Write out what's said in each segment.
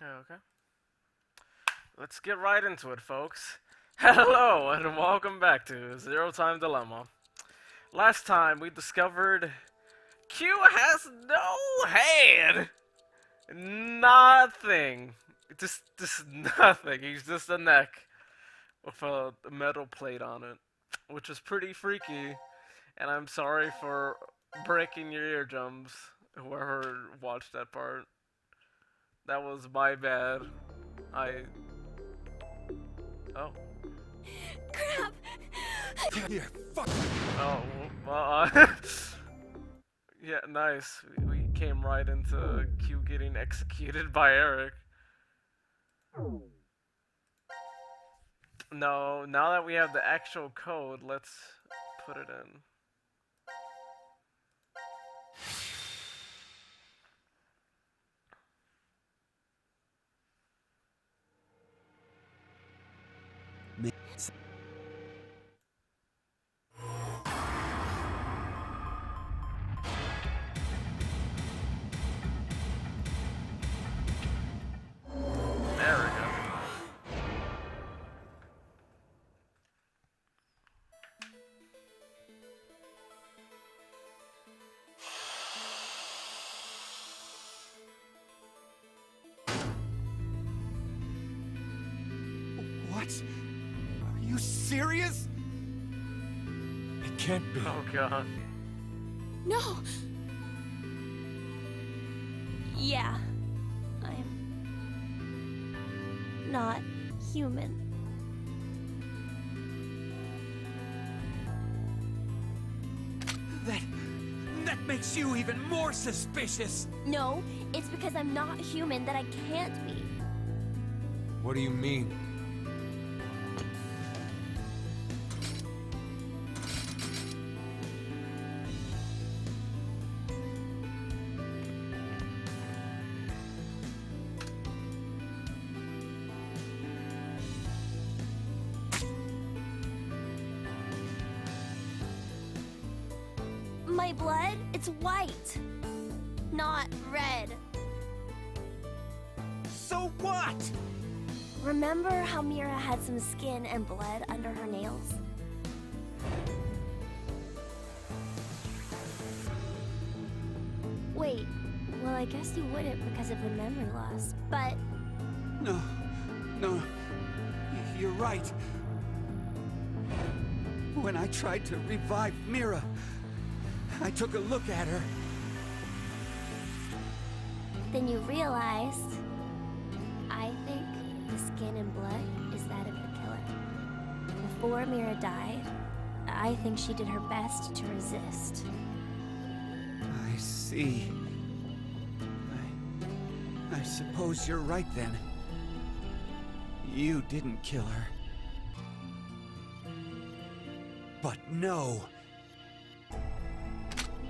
Okay. Let's get right into it, folks. Hello, and welcome back to Zero Time Dilemma. Last time we discovered Q has no head! Nothing. Just nothing. He's just a neck with a metal plate on it, which is pretty freaky. And I'm sorry for breaking your eardrums, whoever watched that part. That was my bad. I. Oh. Crap! Here, fuck. Oh, well, yeah, nice. We came right into Q getting executed by Eric. No, now that we have the actual code, let's put it in. There we go. What? Are you serious? It can't be. Oh god. No! Yeah. I'm not human. That makes you even more suspicious. No, it's because I'm not human that I can't be. What do you mean? My blood, it's white, not red. So what? Remember how Mira had some skin and blood under her nails? Wait, well, I guess you wouldn't because of the memory loss, but No. You're right. When I tried to revive Mira, I took a look at her. then you realized, I think the skin and blood is that of the killer. Before Mira died, I think she did her best to resist. I see. I suppose you're right then. You didn't kill her. But no.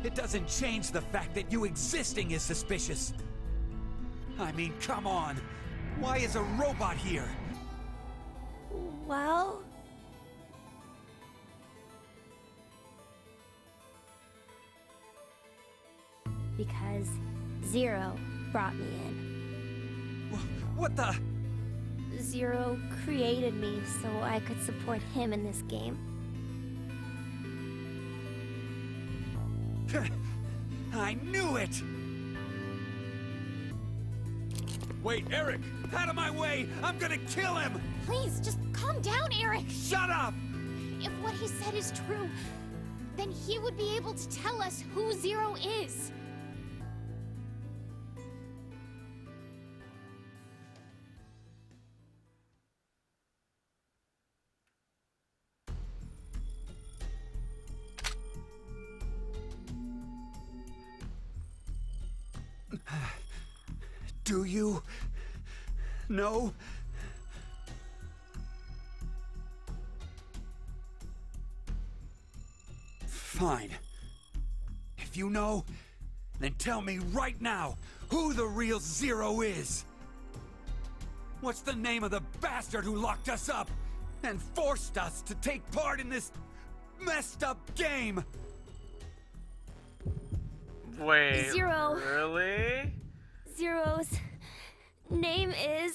It doesn't change the fact that you existing is suspicious. I mean, come on. Why is a robot here? Well... because Zero brought me in. What the? Zero created me so I could support him in this game. I knew it! Wait, Eric! Out of my way! I'm gonna kill him! Please, just calm down, Eric. Shut up! If what he said is true, then he would be able to tell us who Zero is. Do you know? Fine. If you know, then tell me right now who the real Zero is. What's the name of the bastard who locked us up and forced us to take part in this messed up game? Wait. Zero. Really? Zero's name is...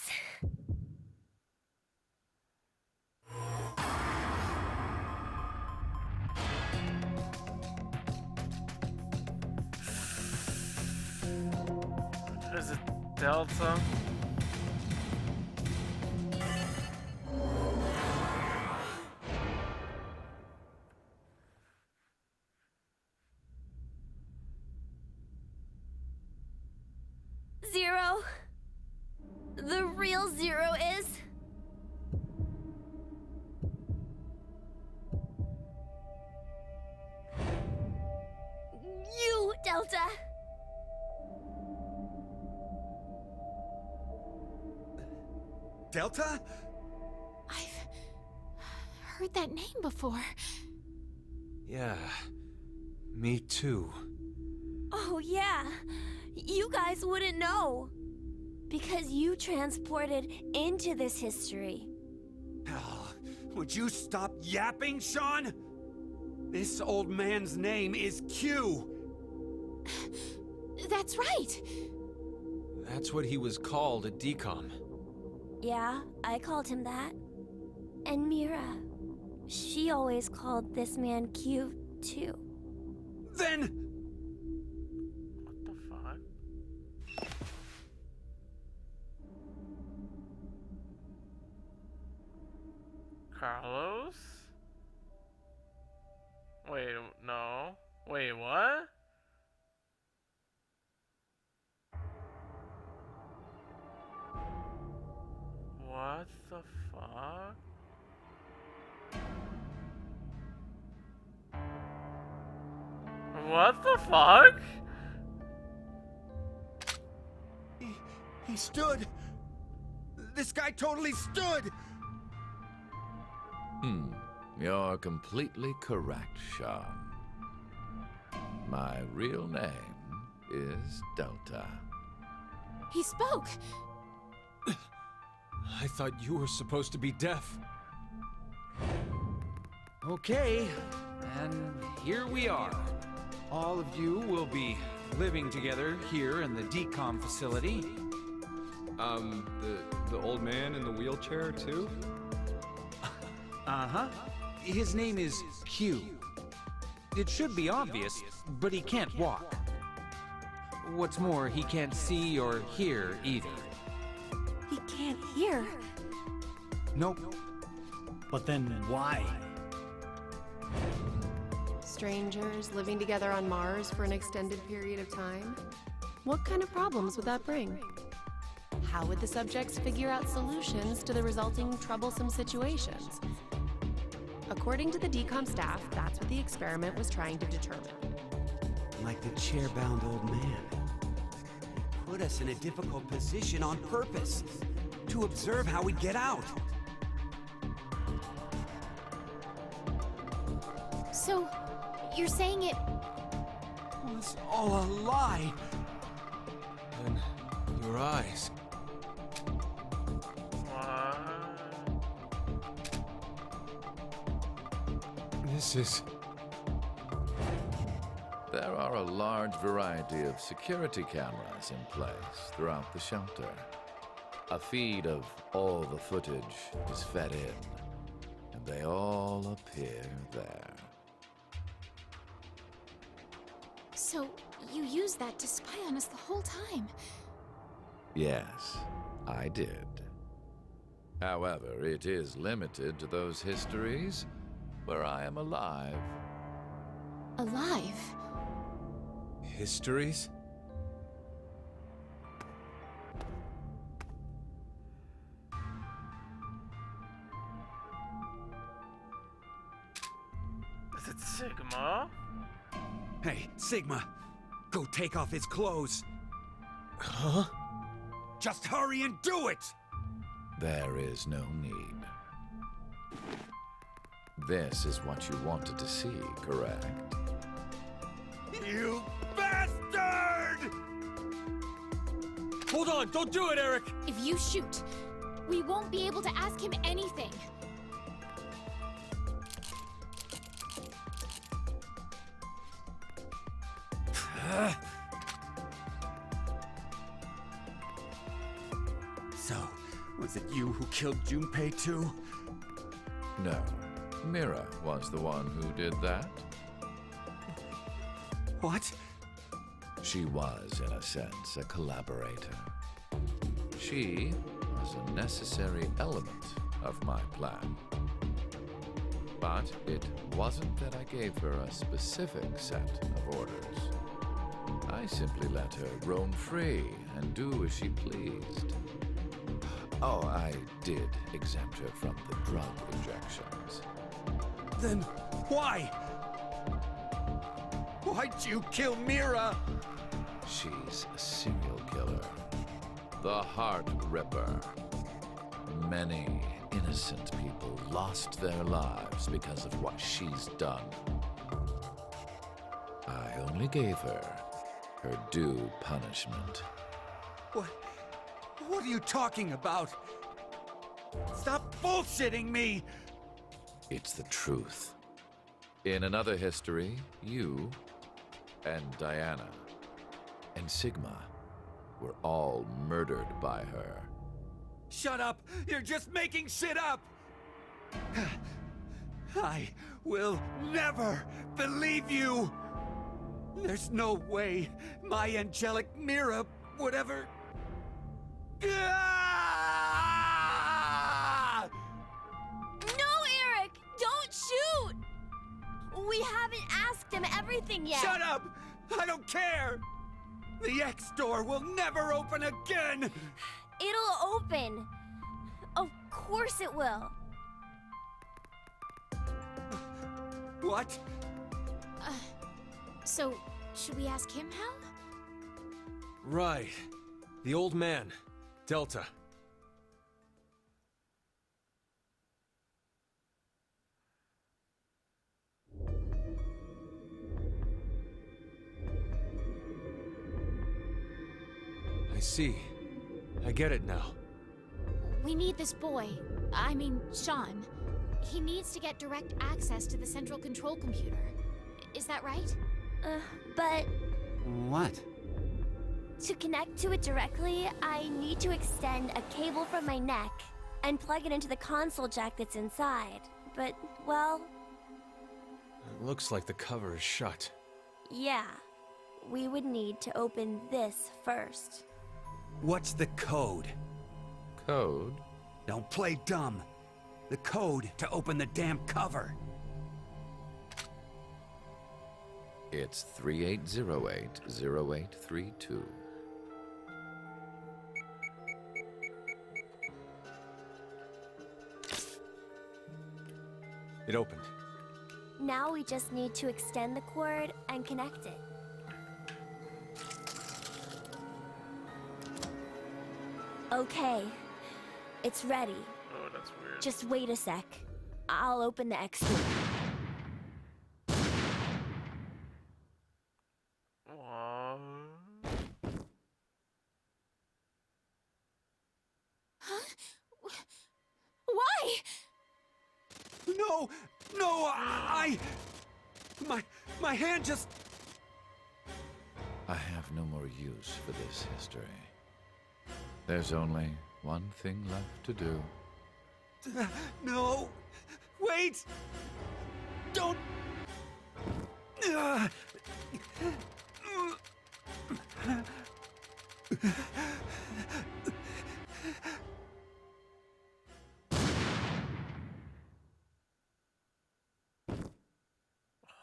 Is it Delta? Zero? The real Zero is... you, Delta! Delta? I've heard that name before. Yeah, me too. Oh, yeah. You guys wouldn't know. Because you transported into this history. Oh, would you stop yapping, Sean? This old man's name is Q. That's right. That's what he was called at DCOM. Yeah, I called him that. And Mira, she always called this man Q, too. Then... What the fuck? Carlos? Wait, no. Wait, what? What the fuck? What the fuck? He stood. This guy totally stood. You're completely correct, Sean. My real name is Delta. He spoke. I thought you were supposed to be deaf. Okay, and here we are. All of you will be living together here in the DCOM facility. The old man in the wheelchair, too? Uh-huh. His name is Q. It should be obvious, but he can't walk. What's more, he can't see or hear either. He can't hear. Nope. But then why? Strangers living together on Mars for an extended period of time? What kind of problems would that bring? How would the subjects figure out solutions to the resulting troublesome situations? According to the DCOM staff, that's what the experiment was trying to determine. Like the chair-bound old man. He put us in a difficult position on purpose. To observe how we'd get out. So, you're saying it... It was all a lie. And your eyes. What? This is... There are a large variety of security cameras in place throughout the shelter. A feed of all the footage is fed in, and they all appear there. So, you used that to spy on us the whole time. Yes, I did. However, it is limited to those histories where I am alive. Alive? histories? Is it Sigma? Hey, Sigma, go take off his clothes. Huh? Just hurry and do it! There is no need. This is what you wanted to see, correct? You bastard! Hold on! Don't do it, Eric! If you shoot, we won't be able to ask him anything. Was it you who killed Junpei too? No, Mira was the one who did that. What? She was, in a sense, a collaborator. She was a necessary element of my plan. But it wasn't that I gave her a specific set of orders. I simply let her roam free and do as she pleased. Oh, I did exempt her from the drug injections. Then why? Why'd you kill Mira? She's a serial killer. The Heart Ripper. Many innocent people lost their lives because of what she's done. I only gave her due punishment. What are you talking about? Stop bullshitting me! It's the truth. In another history, you and Diana and Sigma were all murdered by her. Shut up! You're just making shit up! I will never believe you! There's no way my angelic Mira would ever... Ah! No, Eric! Don't shoot! We haven't asked him everything yet. Shut up! I don't care! The X door will never open again! It'll open. Of course it will. What? So, should we ask him how? Right. The old man. Delta. I see. I get it now. We need this boy. I mean, Sean. He needs to get direct access to the central control computer. Is that right? But What? to connect to it directly, I need to extend a cable from my neck and plug it into the console jack that's inside. But, well, It looks like the cover is shut. yeah. We would need to open this first. What's the code? Code? Don't play dumb. The code to open the damn cover. It's 3808-0832. It opened. Now we just need to extend the cord and connect it. Okay. It's ready. Oh, that's weird. Just wait a sec. I'll open the X door. What? Why? No! No! My hand just... I have no more use for this history. There's only one thing left to do. No! Wait! Don't...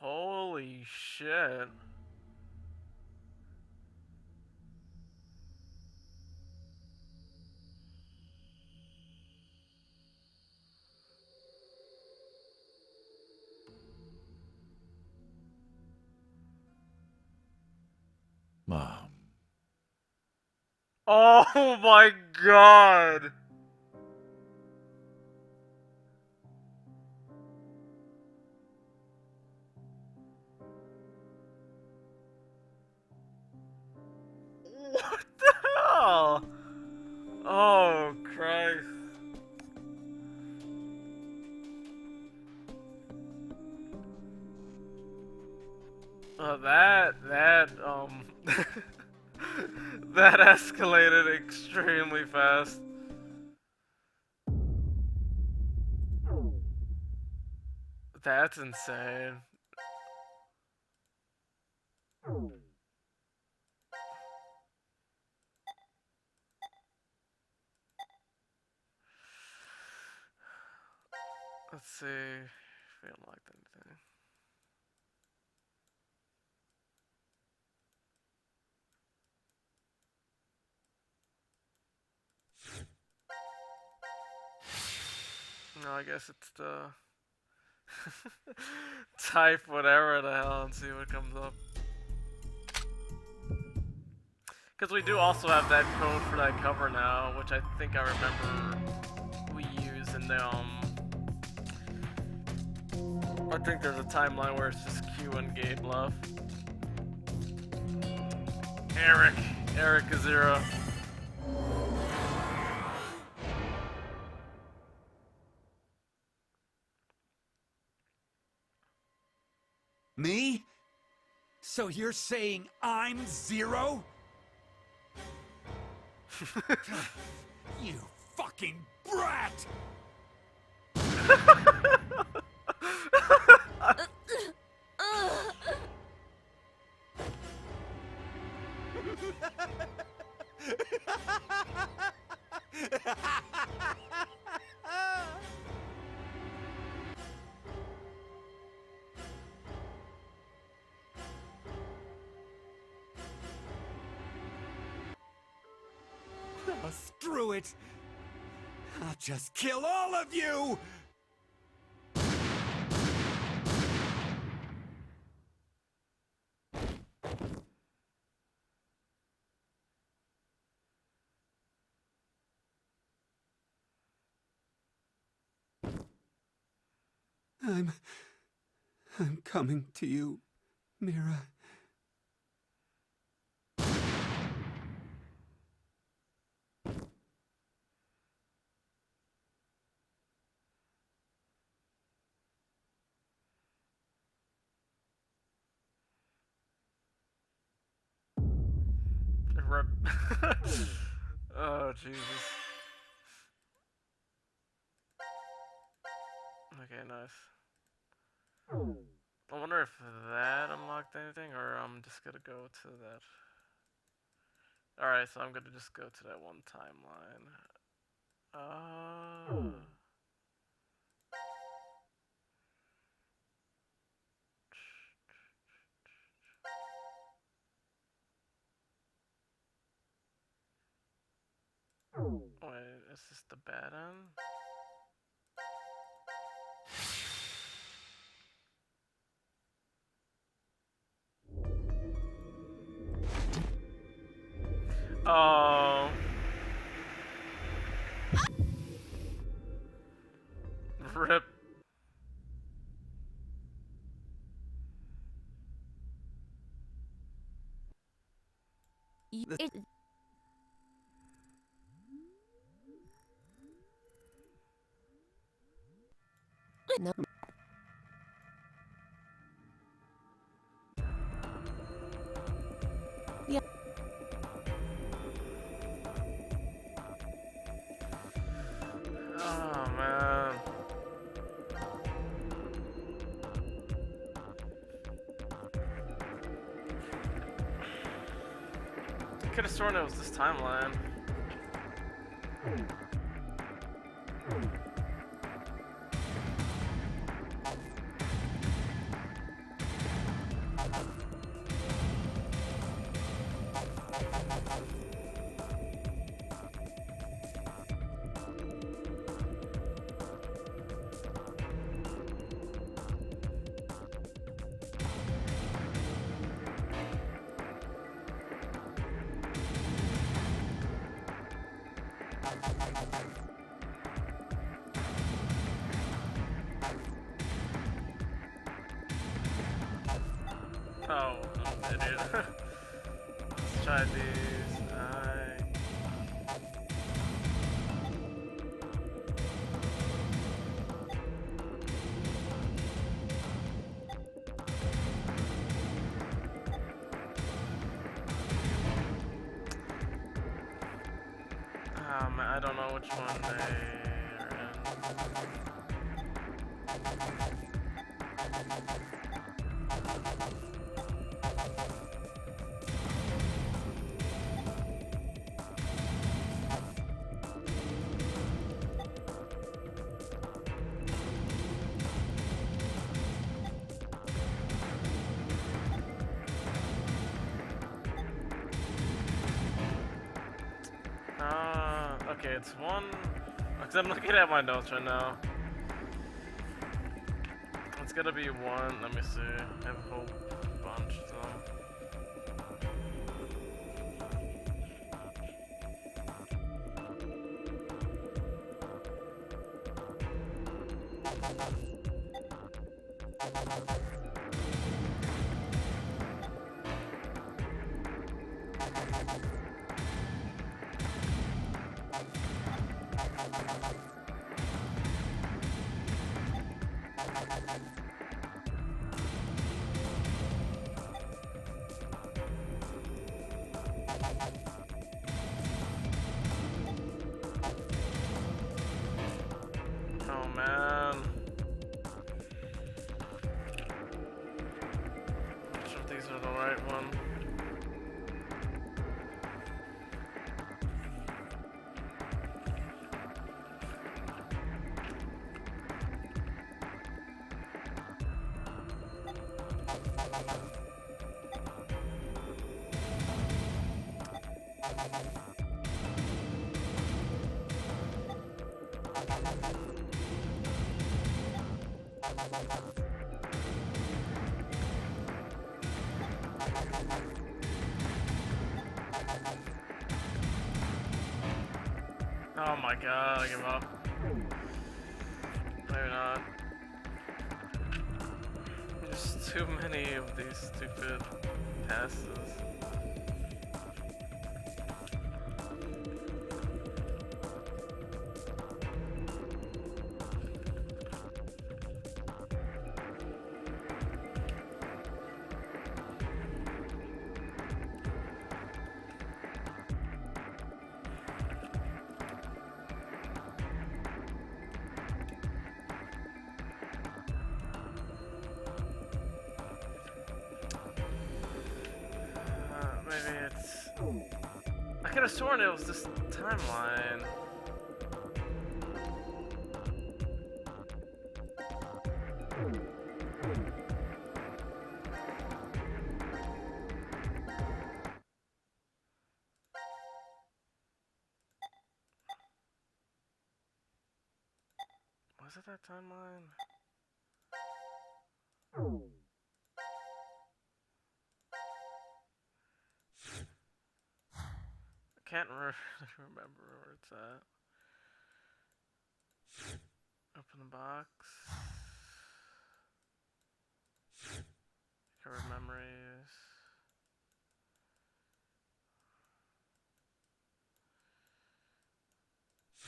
Holy shit. Mom. Oh my god. What the hell? Oh Christ. That that escalated extremely fast. That's insane. Let's see if we unlocked anything. No, I guess it's the type whatever the hell and see what comes up. Because we do also have that code for that cover now, which I think I remember we use in the I think there's a timeline where it's just Q and Gabe left. Eric Azura. Me? So you're saying I'm Zero? You fucking brat! Oh, screw it! I'll just kill all of you! I'm coming to you, Mira. Rip. Oh, Jesus. Okay, nice. I wonder if that unlocked anything, or I'm just gonna go to that. Alright, so I'm gonna just go to that one timeline. Wait, is this the bad end? Oh. Rip. No. Yeah. Oh, man. I could have sworn it was this timeline. Oh, I'm an idiot. Let's try these. I don't know which one they are in. Okay, it's one. Because I'm looking at my notes right now. It's gonna be one. Let me see. I have a whole bunch of them. Oh man. Not sure if these are the right one. Oh my god, I give up. Maybe not. There's too many of these stupid passes. Maybe it's... I could have sworn it was this timeline. Was it that timeline? I can't remember where it's at. Open the box. Cover memories.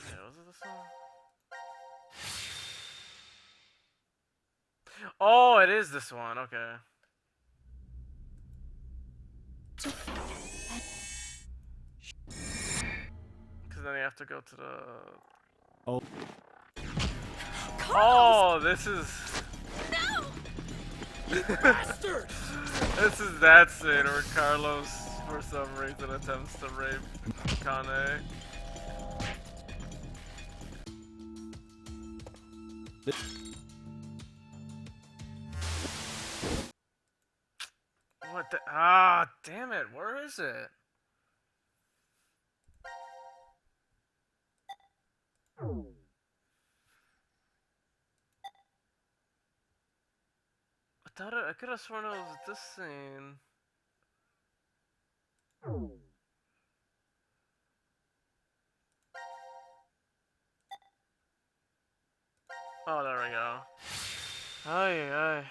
Yeah, was it this one? Oh, it is this one. Okay. Because then you have to go to the... Oh. Oh, this is... You bastard! This is that scene where Carlos, for some reason, attempts to rape Kane. What the? Ah, damn it! Where is it? I could have sworn it was this scene. Oh, there we go. Aye, aye.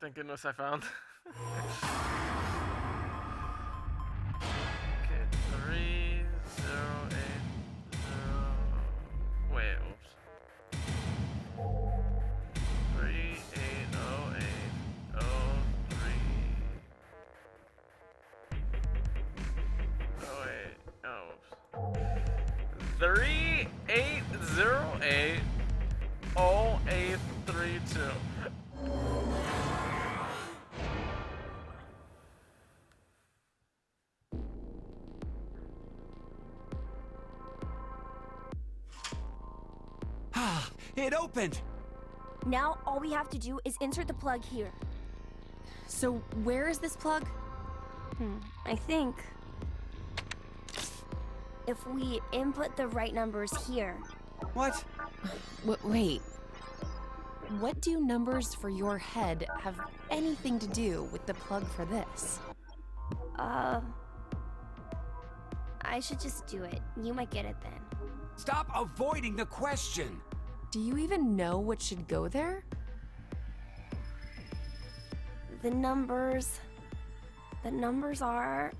Thank goodness I found. Okay, 3080. Wait, oops. 380803. Oh wait, oh 3808 0832. Ah, it opened! Now all we have to do is insert the plug here. So, where is this plug? I think if we input the right numbers here. What? Wait. What do numbers for your head have anything to do with the plug for this? I should just do it. You might get it then. Stop avoiding the question! Do you even know what should go there? The numbers are,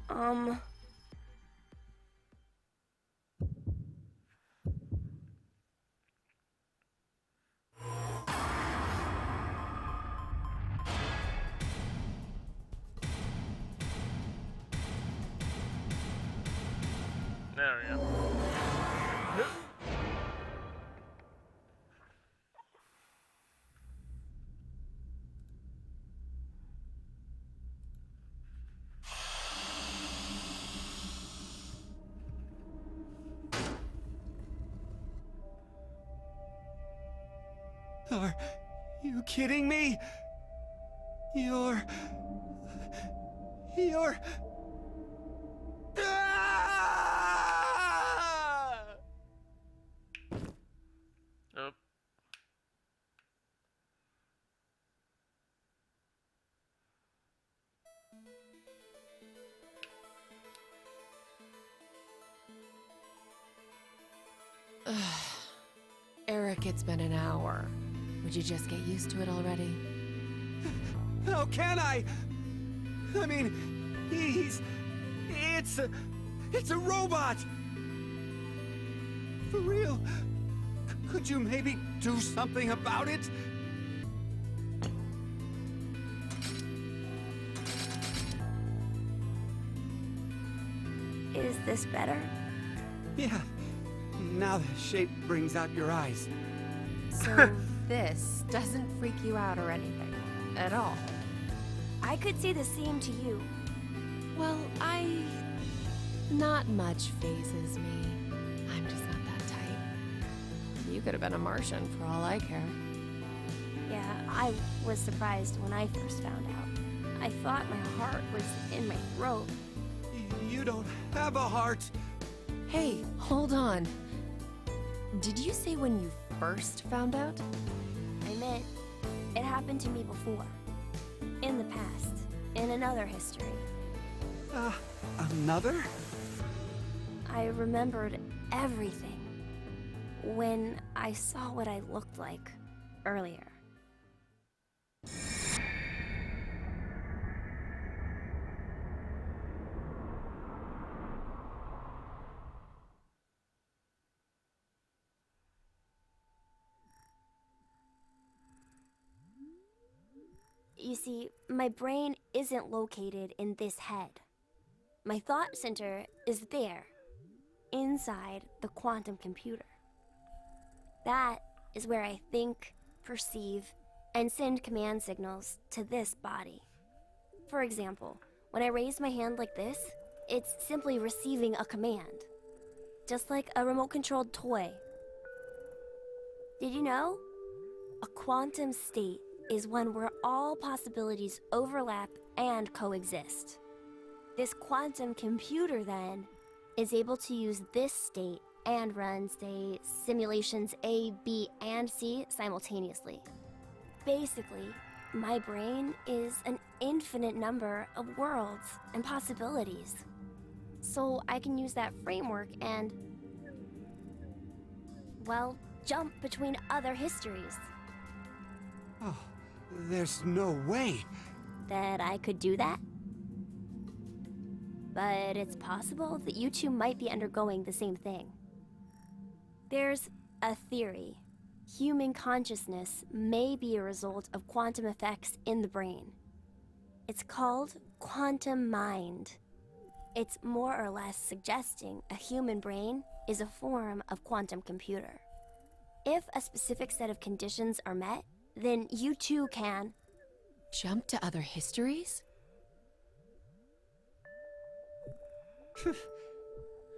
There we go. Are you kidding me? You're... Ah! Oop. Eric, it's been an hour. Would you just get used to it already? How can I? I mean, it's a robot! For real? Could you maybe do something about it? is this better? Yeah. Now the shape brings out your eyes. So this doesn't freak you out or anything at all? I could say the same to you. Well, not much phases me. I'm just not that type. You could have been a Martian for all I care. Yeah, I was surprised when I first found out. I thought my heart was in my throat. You don't have a heart. Hey, hold on. Did you say when you first found out? I meant it happened to me before. In the past. In another history. Another? I remembered everything when I saw what I looked like earlier. You see, my brain isn't located in this head. My thought center is there, inside the quantum computer. That is where I think, perceive, and send command signals to this body. For example, when I raise my hand like this, it's simply receiving a command. Just like a remote-controlled toy. Did you know? A quantum state is one where all possibilities overlap and coexist. This quantum computer, then, is able to use this state and run, say, simulations A, B, and C simultaneously. Basically, my brain is an infinite number of worlds and possibilities. So I can use that framework and, well, jump between other histories. Oh, there's no way. That I could do that? But it's possible that you two might be undergoing the same thing. There's a theory. Human consciousness may be a result of quantum effects in the brain. It's called quantum mind. It's more or less suggesting a human brain is a form of quantum computer. If a specific set of conditions are met, then you too can. Jump to other histories?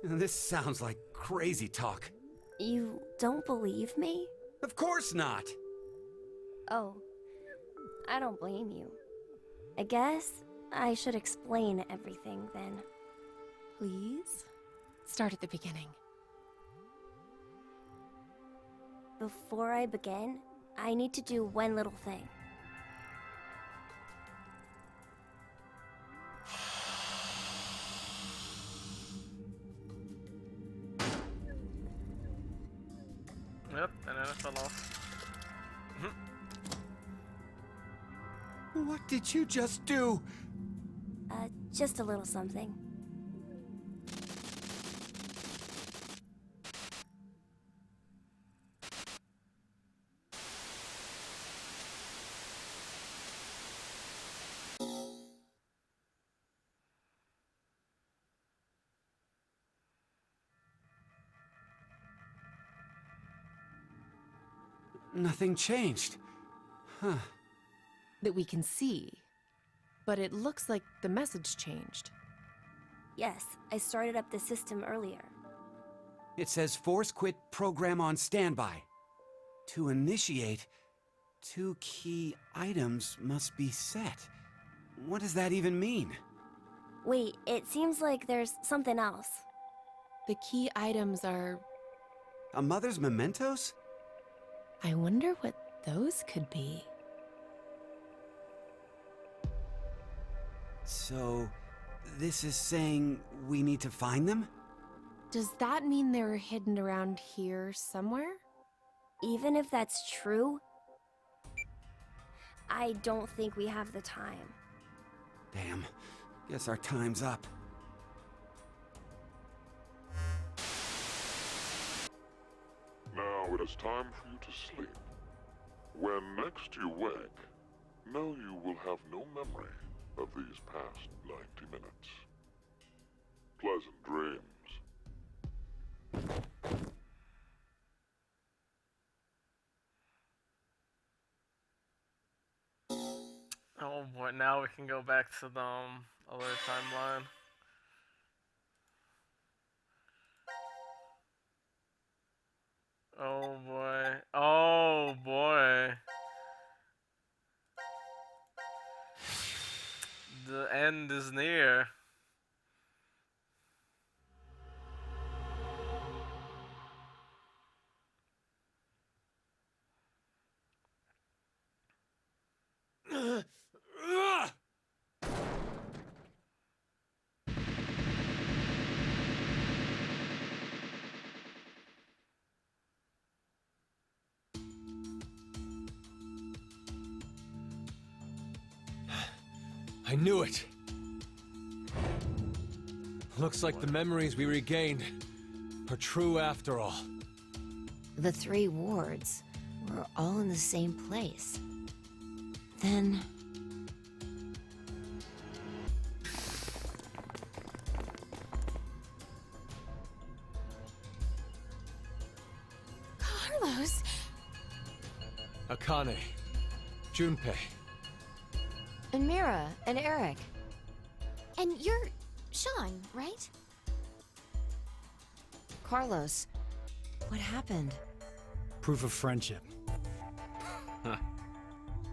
This sounds like crazy talk. You don't believe me? Of course not! Oh, I don't blame you. I guess I should explain everything then. Please? Start at the beginning. Before I begin, I need to do one little thing. Yep, and then it fell off. What did you just do? Just a little something. Nothing changed. Huh. That we can see. But it looks like the message changed. Yes, I started up the system earlier. It says force quit program on standby. To initiate, 2 key items must be set. What does that even mean? Wait, it seems like there's something else. The key items are... A mother's mementos? I wonder what those could be. So, this is saying we need to find them? Does that mean they're hidden around here somewhere? Even if that's true, I don't think we have the time. Damn. Guess our time's up. Now it is time for you to sleep. When next you wake, know you will have no memory of these past 90 minutes. Pleasant dreams. Oh boy, now we can go back to the other timeline. Oh boy. Oh boy. The end is near. I knew it! Looks like the memories we regained are true after all. The 3 wards were all in the same place. Then... Carlos! Akane. Junpei. And Mira, and Eric. And you're Sean, right? Carlos, what happened? Proof of friendship.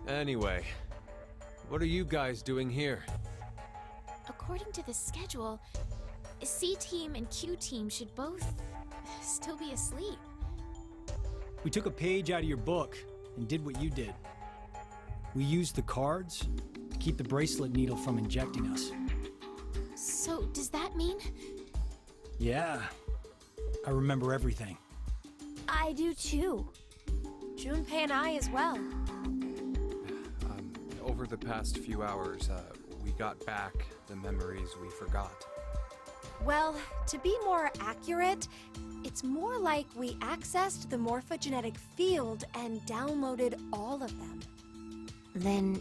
Anyway, what are you guys doing here? According to the schedule, C-Team and Q-Team should both still be asleep. We took a page out of your book and did what you did. We used the cards to keep the bracelet needle from injecting us. So, does that mean? Yeah, I remember everything. I do too. Junpei and I as well. Over the past few hours, we got back the memories we forgot. Well, to be more accurate, it's more like we accessed the morphogenetic field and downloaded all of them. Then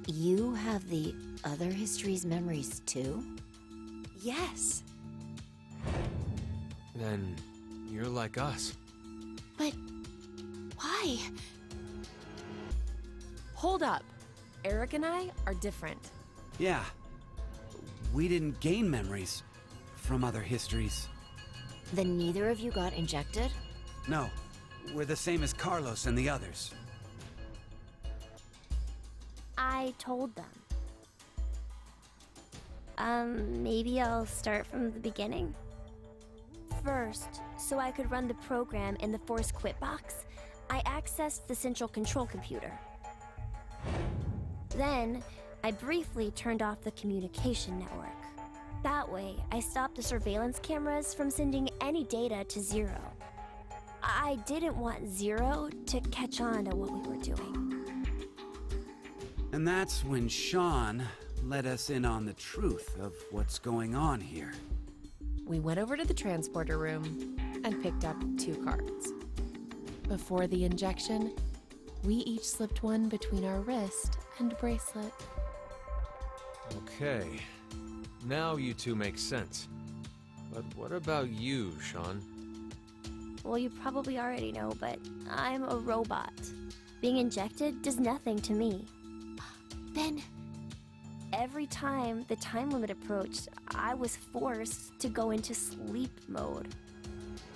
you have the other history's memories too? Yes. Then You're like us. But why? Hold up. Eric and I are different. Yeah. We didn't gain memories from other histories. Then neither of you got injected? No. We're the same as Carlos and the others. I told them. Maybe I'll start from the beginning? First, so I could run the program in the Force Quit box, I accessed the central control computer. Then, I briefly turned off the communication network. That way, I stopped the surveillance cameras from sending any data to Zero. I didn't want Zero to catch on to what we were doing. And that's when Sean let us in on the truth of what's going on here. We went over to the transporter room and picked up 2 cards. Before the injection, we each slipped one between our wrist and bracelet. Okay. Now you two make sense. But what about you, Sean? Well, you probably already know, but I'm a robot. Being injected does nothing to me. Then Every time the time limit approached, I was forced to go into sleep mode.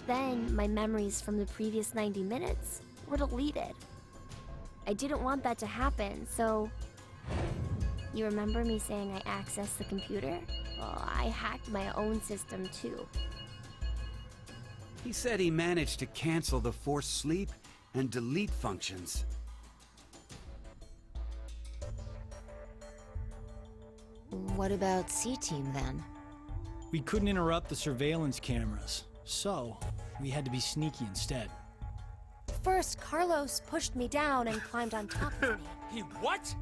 Then my memories from the previous 90 minutes were deleted. I didn't want that to happen, so... You remember me saying I accessed the computer? Well, I hacked my own system too. He said he managed to cancel the force sleep and delete functions. What about C-Team then? We couldn't interrupt the surveillance cameras, so we had to be sneaky instead. First, Carlos pushed me down and climbed on top of me. He what?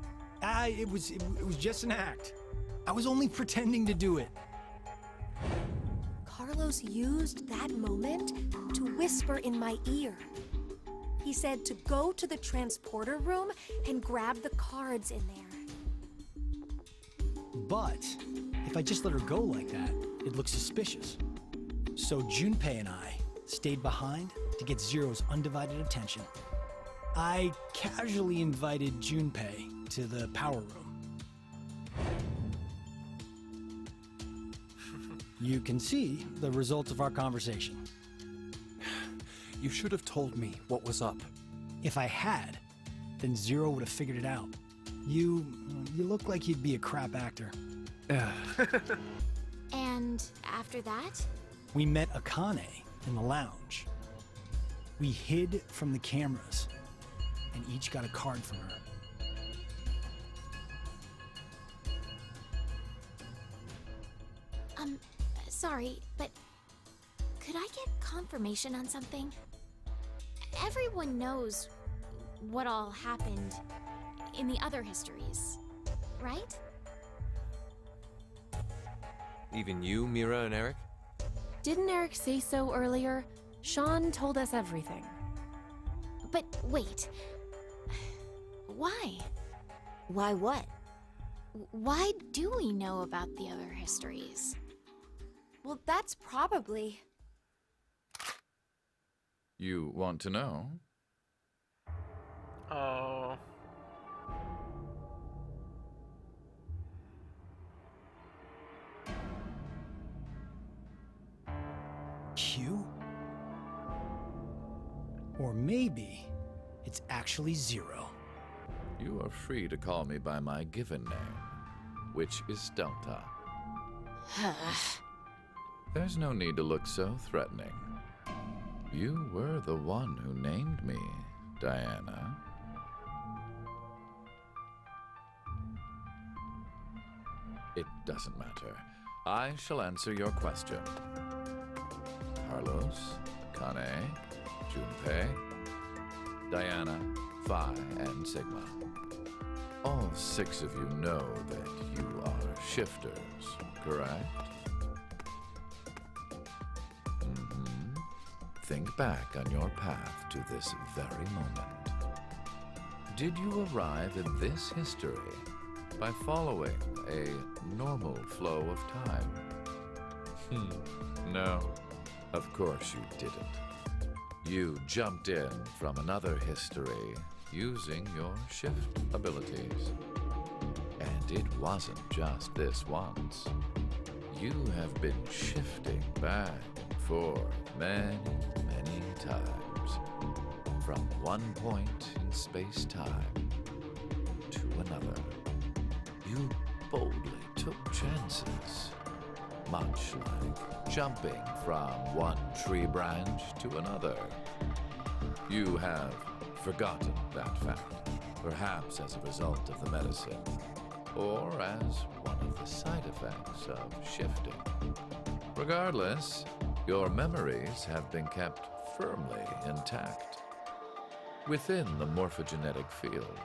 It was just an act. I was only pretending to do it. Carlos used that moment to whisper in my ear. He said to go to the transporter room and grab the cards in there. But if I just let her go like that, it looks suspicious. So Junpei and I stayed behind to get Zero's undivided attention. I casually invited Junpei to the power room. You can see the results of our conversation. You should have told me what was up. If I had, then Zero would have figured it out. You look like you'd be a crap actor. And after that? We met Akane in the lounge. We hid from the cameras and each got a card from her. Sorry, but could I get confirmation on something? Everyone knows what all happened in the other histories, right? Even you, Mira and Eric? Didn't Eric say so earlier? Sean told us everything. But wait. Why? Why what? Why do we know about the other histories? Well, that's probably... You want to know? Oh. Q? Or maybe it's actually Zero. You are free to call me by my given name, which is Delta. There's no need to look so threatening. You were the one who named me, Diana. It doesn't matter. I shall answer your question. Carlos, Akane, Junpei, Diana, Phi, and Sigma. All 6 of you know that you are shifters, correct? Think back on your path to this very moment. Did you arrive in this history by following a normal flow of time? No. Of course you didn't. You jumped in from another history using your shift abilities. And it wasn't just this once. You have been shifting back and forth many, many times. From one point in space-time to another. You boldly took chances. Much like jumping from one tree branch to another. You have forgotten that fact, perhaps as a result of the medicine, or as one of the side effects of shifting. Regardless, your memories have been kept firmly intact within the morphogenetic field.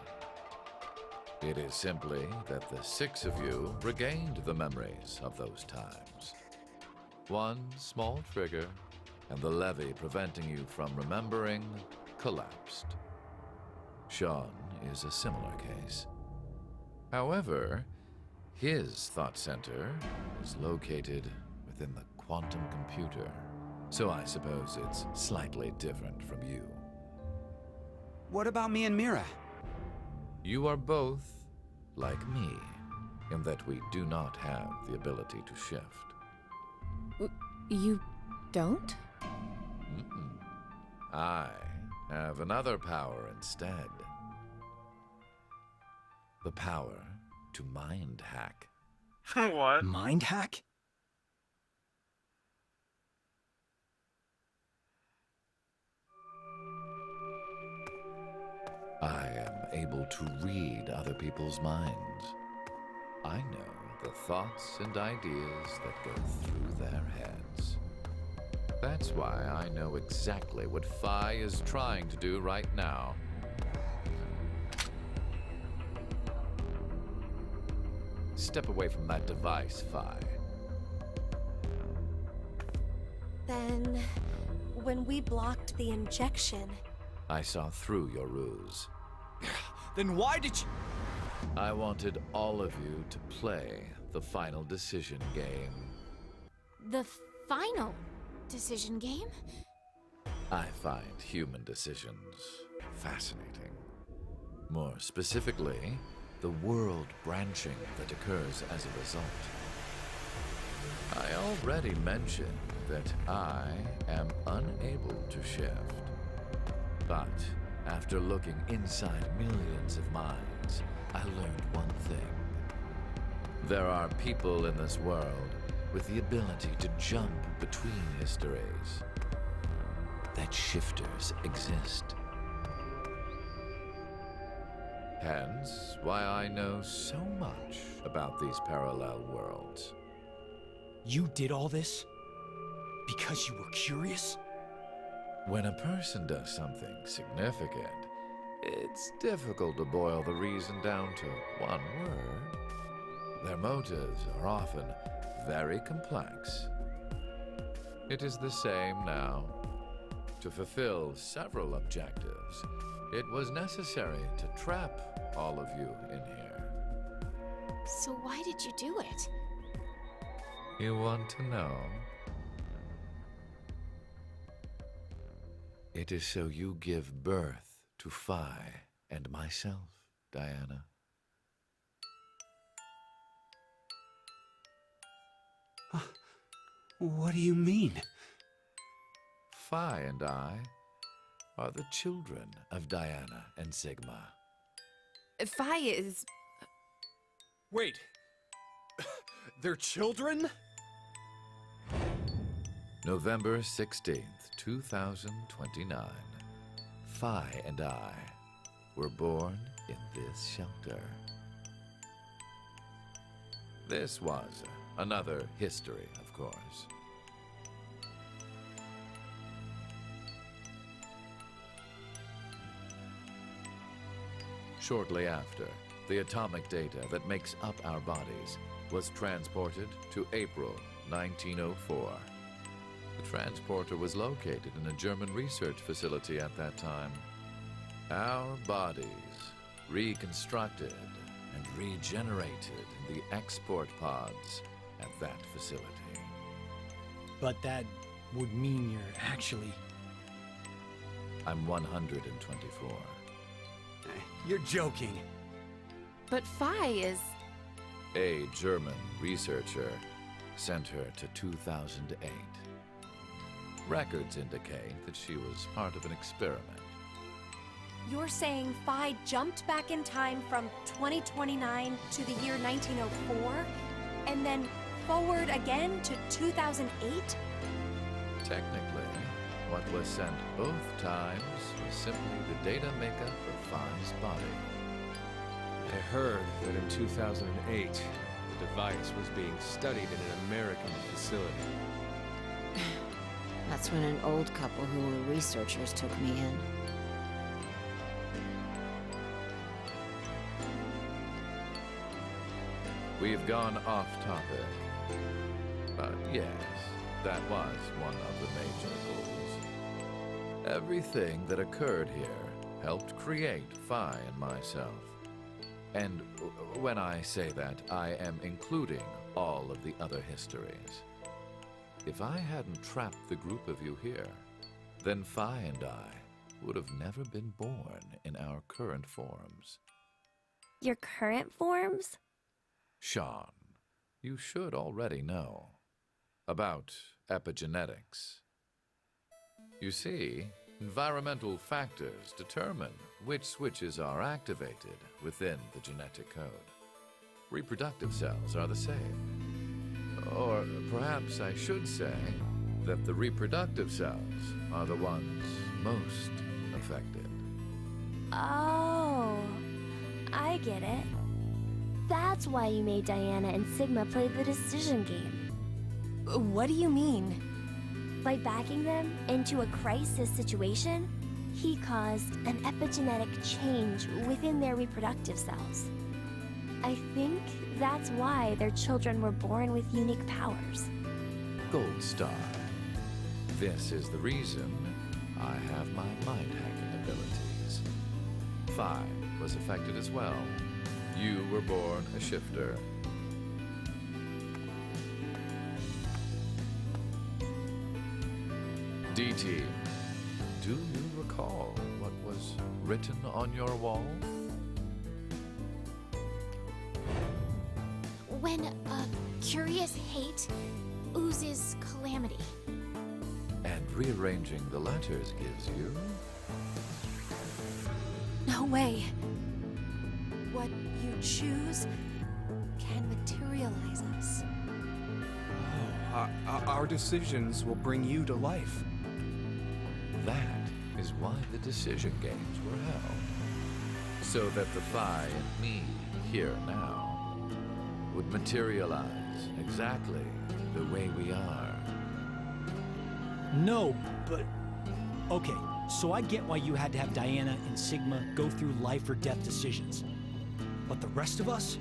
It is simply that the 6 of you regained the memories of those times. One small trigger, and the levee preventing you from remembering collapsed. Sean is a similar case. However, his thought center is located within the quantum computer, so I suppose it's slightly different from you. What about me and Mira? You are both like me, in that we do not have the ability to shift. You don't? Mm-mm. I have another power instead. The power to mind hack. What? Mind hack? I am able to read other people's minds. I know the thoughts and ideas that go through their heads. That's why I know exactly what Phi is trying to do right now. Step away from that device, Phi. Then, when we blocked the injection, I saw through your ruse. Then why did you... I wanted all of you to play the final decision game. The final decision game? I find human decisions fascinating. More specifically, the world branching that occurs as a result. I already mentioned that I am unable to shift. But after looking inside millions of minds, I learned one thing. There are people in this world with the ability to jump between histories. That shifters exist. Hence, why I know so much about these parallel worlds. You did all this? Because you were curious? When a person does something significant, it's difficult to boil the reason down to one word. Their motives are often very complex. It is the same now. To fulfill several objectives, it was necessary to trap all of you in here. So why did you do it? You want to know? It is so you give birth to Phi and myself, Diana. What do you mean? Phi and I are the children of Diana and Sigma. Phi is... Wait. They're children? November 16th, 2029. Phi and I were born in this shelter. This was another history, of course. Shortly after, the atomic data that makes up our bodies was transported to April 1904. The transporter was located in a German research facility at that time. Our bodies reconstructed and regenerated in the export pods at that facility. But that would mean you're actually... I'm 124. You're joking. But Phi is. A German researcher sent her to 2008. Records indicate that she was part of an experiment. You're saying Phi jumped back in time from 2029 to the year 1904, and then forward again to 2008? Technically, what was sent both times was simply the data makeup of Phi's body. I heard that in 2008, the device was being studied in an American facility. That's when an old couple who were researchers took me in. We've gone off topic. But yes, that was one of the major goals. Everything that occurred here helped create Phi and myself. And when I say that, I am including all of the other histories. If I hadn't trapped the group of you here, then Phi and I would have never been born in our current forms. Your current forms? Sean, you should already know about epigenetics. You see, environmental factors determine which switches are activated within the genetic code. Reproductive cells are the same. Or perhaps I should say that the reproductive cells are the ones most affected. Oh, I get it. That's why you made Diana and Sigma play the decision game. What do you mean? By backing them into a crisis situation, he caused an epigenetic change within their reproductive cells. I think that's why their children were born with unique powers. Gold Star. This is the reason I have my mind-hacking abilities. Phi was affected as well. You were born a shifter. DT, do you recall what was written on your wall? When a curious hate oozes calamity. And rearranging the letters gives you... No way. What you choose can materialize us. Our decisions will bring you to life. That is why the decision games were held. So that the Phi and me, here now, would materialize exactly the way we are. No, but... Okay, so I get why you had to have Diana and Sigma go through life or death decisions. But the rest of us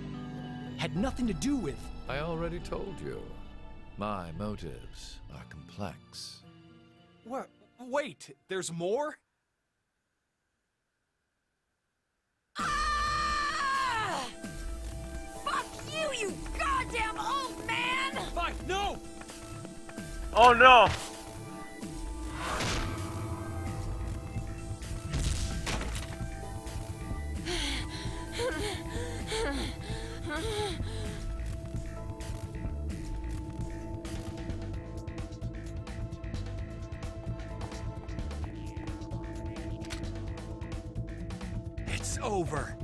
had nothing to do with... I already told you. My motives are complex. What? Wait, there's more? Ah! Fuck you, you goddamn old man! Fuck, no! Oh no! It's over.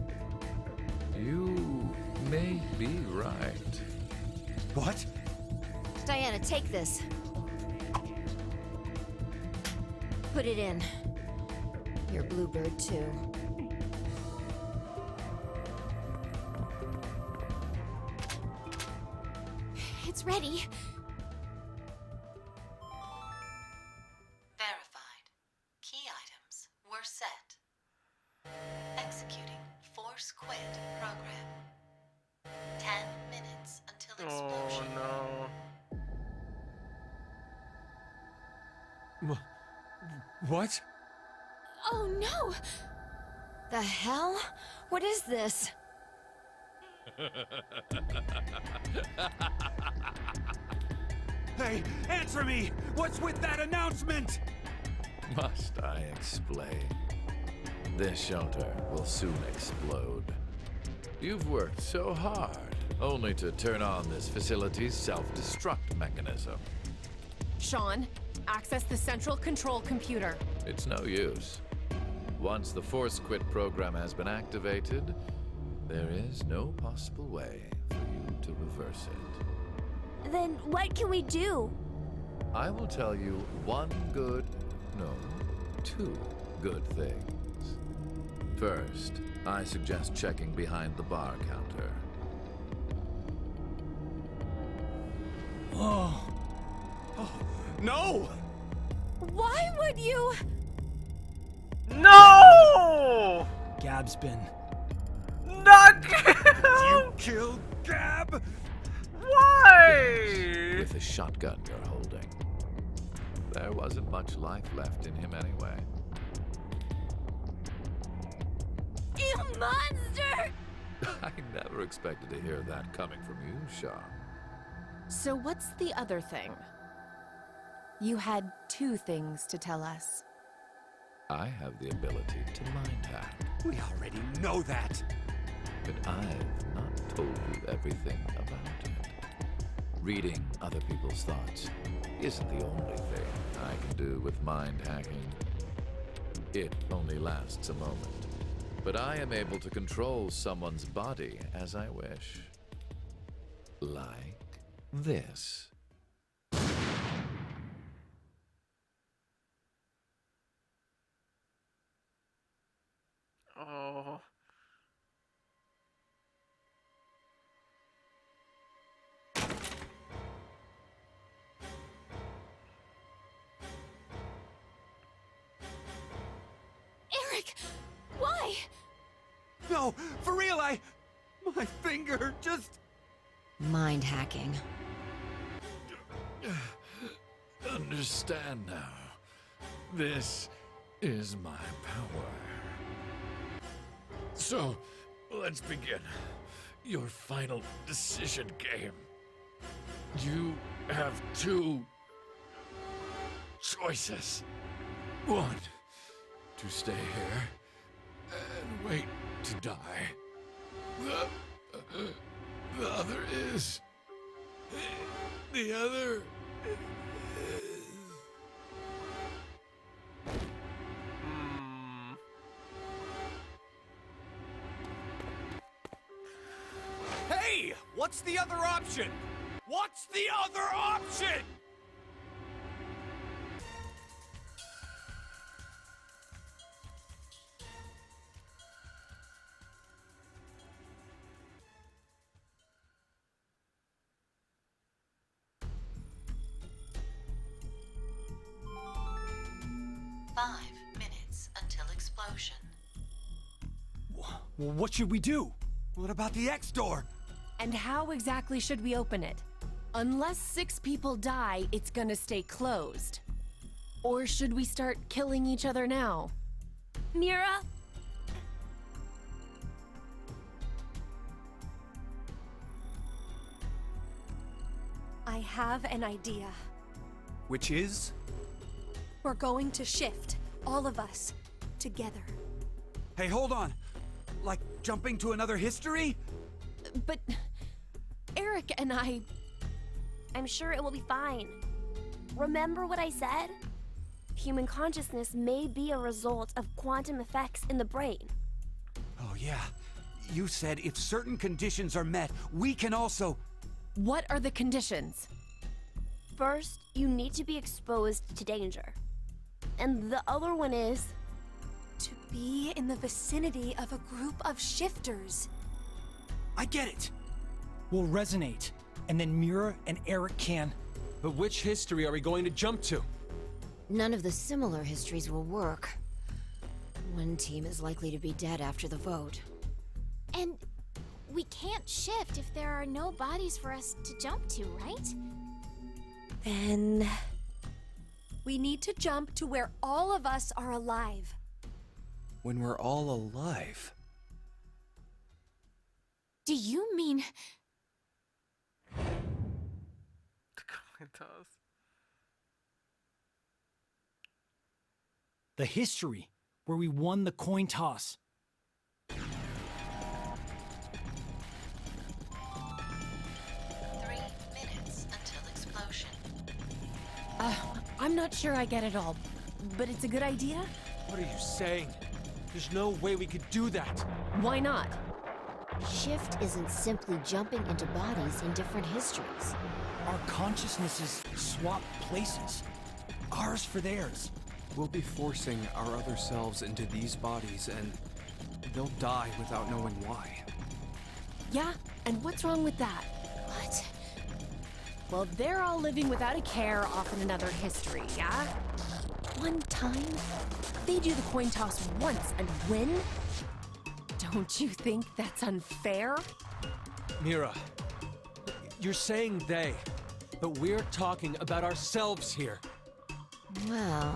You may be right. What? Diana, take this. Put it in. Your bluebird, too. It's ready. Verified. Key items were set. Executing Force Quit program. 10 minutes until explosion. Oh no. What? Oh no! The hell? What is this? Hey, answer me! What's with that announcement? Must I explain? This shelter will soon explode. You've worked so hard, only to turn on this facility's self-destruct mechanism. Sean, access the central control computer. It's no use. Once the Force Quit program has been activated, there is no possible way for you to reverse it. Then what can we do? I will tell you two good things. First, I suggest checking behind the bar counter. Oh. No! Why would you? No! Gab's been. Not You killed Gab? Why? With the shotgun you're holding. There wasn't much life left in him anyway. You monster! I never expected to hear that coming from you, Sean. So what's the other thing? You had two things to tell us. I have the ability to mind hack, We already know that. but I've not told you everything about it. Reading other people's thoughts isn't the only thing I can do with mind hacking. It only lasts a moment, but I am able to control someone's body as I wish. Like this. Oh. Eric, why? No, for real, my finger just... Mind hacking. Understand now. This is my power. So, let's begin. Your final decision game. You have two choices. One, to stay here and wait to die. The other is... The other... Hey! What's the other option? What's the other option? Until explosion. What should we do? What about the X door? And how exactly should we open it? Unless 6 people die, it's gonna stay closed. Or should we start killing each other now? Mira? I have an idea. Which is? We're going to shift, all of us, together. Hey, hold on. Like jumping to another history? But Eric and I'm sure it will be fine. Remember what I said? Human consciousness may be a result of quantum effects in the brain. Oh, yeah. You said if certain conditions are met, we can also... What are the conditions? First, you need to be exposed to danger. And the other one is... To be in the vicinity of a group of shifters. I get it. We'll resonate, and then Mira and Eric can... But which history are we going to jump to? None of the similar histories will work. One team is likely to be dead after the vote. And we can't shift if there are no bodies for us to jump to, right? Then... We need to jump to where all of us are alive. When we're all alive. Do you mean... Coin toss. The history where we won the coin toss. 3 minutes until explosion. I'm not sure I get it all, but it's a good idea? What are you saying? There's no way we could do that. Why not? Shift isn't simply jumping into bodies in different histories. Our consciousnesses swap places. Ours for theirs. We'll be forcing our other selves into these bodies, and they'll die without knowing why. Yeah, and what's wrong with that? What? Well, they're all living without a care off in another history, yeah? One time, they do the coin toss once and win? Don't you think that's unfair? Mira, you're saying they, but we're talking about ourselves here. Well,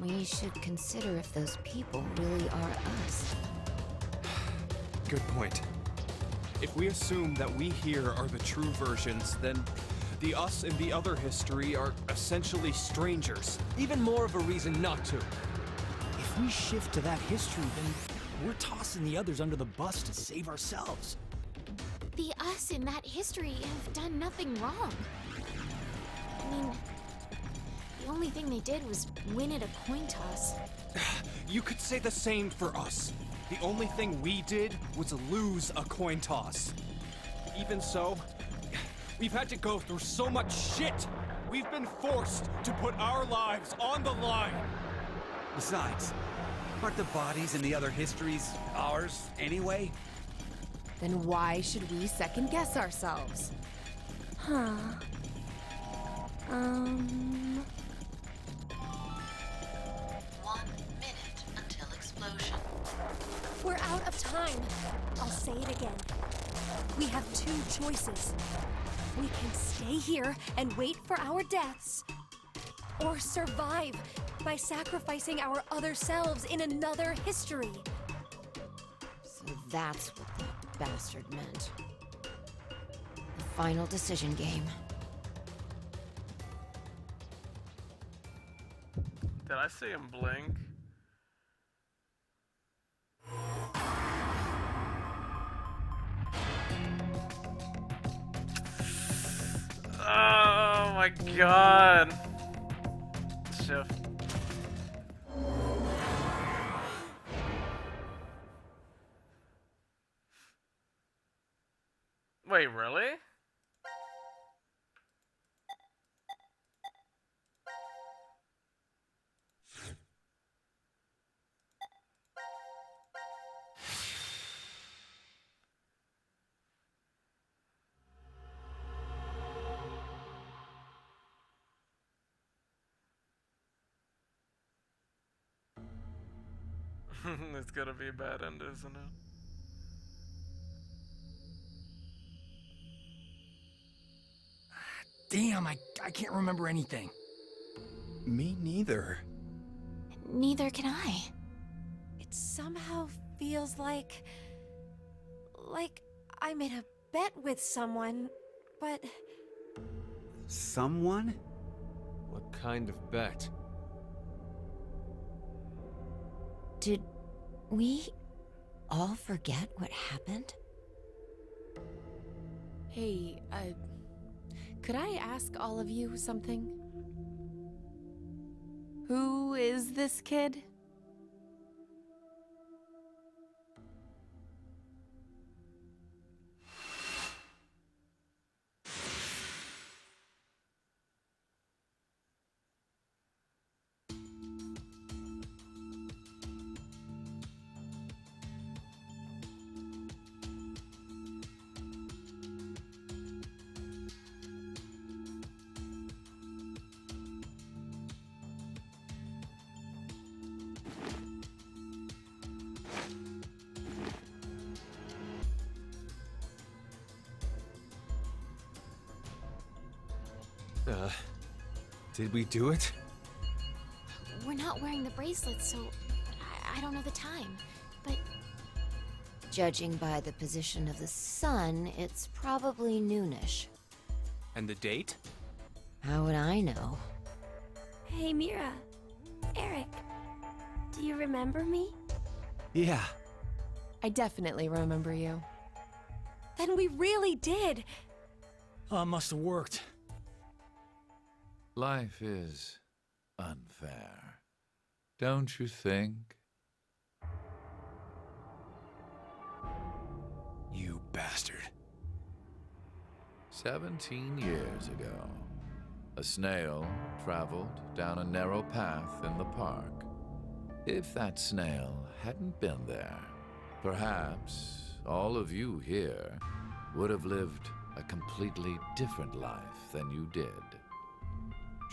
we should consider if those people really are us. Good point. If we assume that we here are the true versions, then the us in the other history are essentially strangers. Even more of a reason not to. If we shift to that history, then we're tossing the others under the bus to save ourselves. The us in that history have done nothing wrong. I mean, the only thing they did was win at a coin toss. You could say the same for us. The only thing we did was lose a coin toss. Even so, we've had to go through so much shit. We've been forced to put our lives on the line. Besides, aren't the bodies in the other histories ours anyway? Then why should we second guess ourselves? Huh. 1 minute until explosion. We're out of time. I'll say it again. We have two choices. We can stay here and wait for our deaths, or survive by sacrificing our other selves in another history. So that's what that bastard meant. The final decision game. Did I see him blink? Oh my god. Shift. Wait, really? It's gonna be a bad end, isn't it? Damn, I can't remember anything. Me neither. Neither can I. It somehow feels like I made a bet with someone, but Someone? What kind of bet? Did we all forget what happened? Hey, could I ask all of you something? Who is this kid? Did we do it? We're not wearing the bracelets, so I don't know the time. But Judging by the position of the sun, it's probably noonish. And the date? How would I know? Hey, Mira. Eric. Do you remember me? Yeah. I definitely remember you. Then we really did. Must have worked. Life is unfair, don't you think? You bastard. 17 years ago, a snail traveled down a narrow path in the park. If that snail hadn't been there, perhaps all of you here would have lived a completely different life than you did.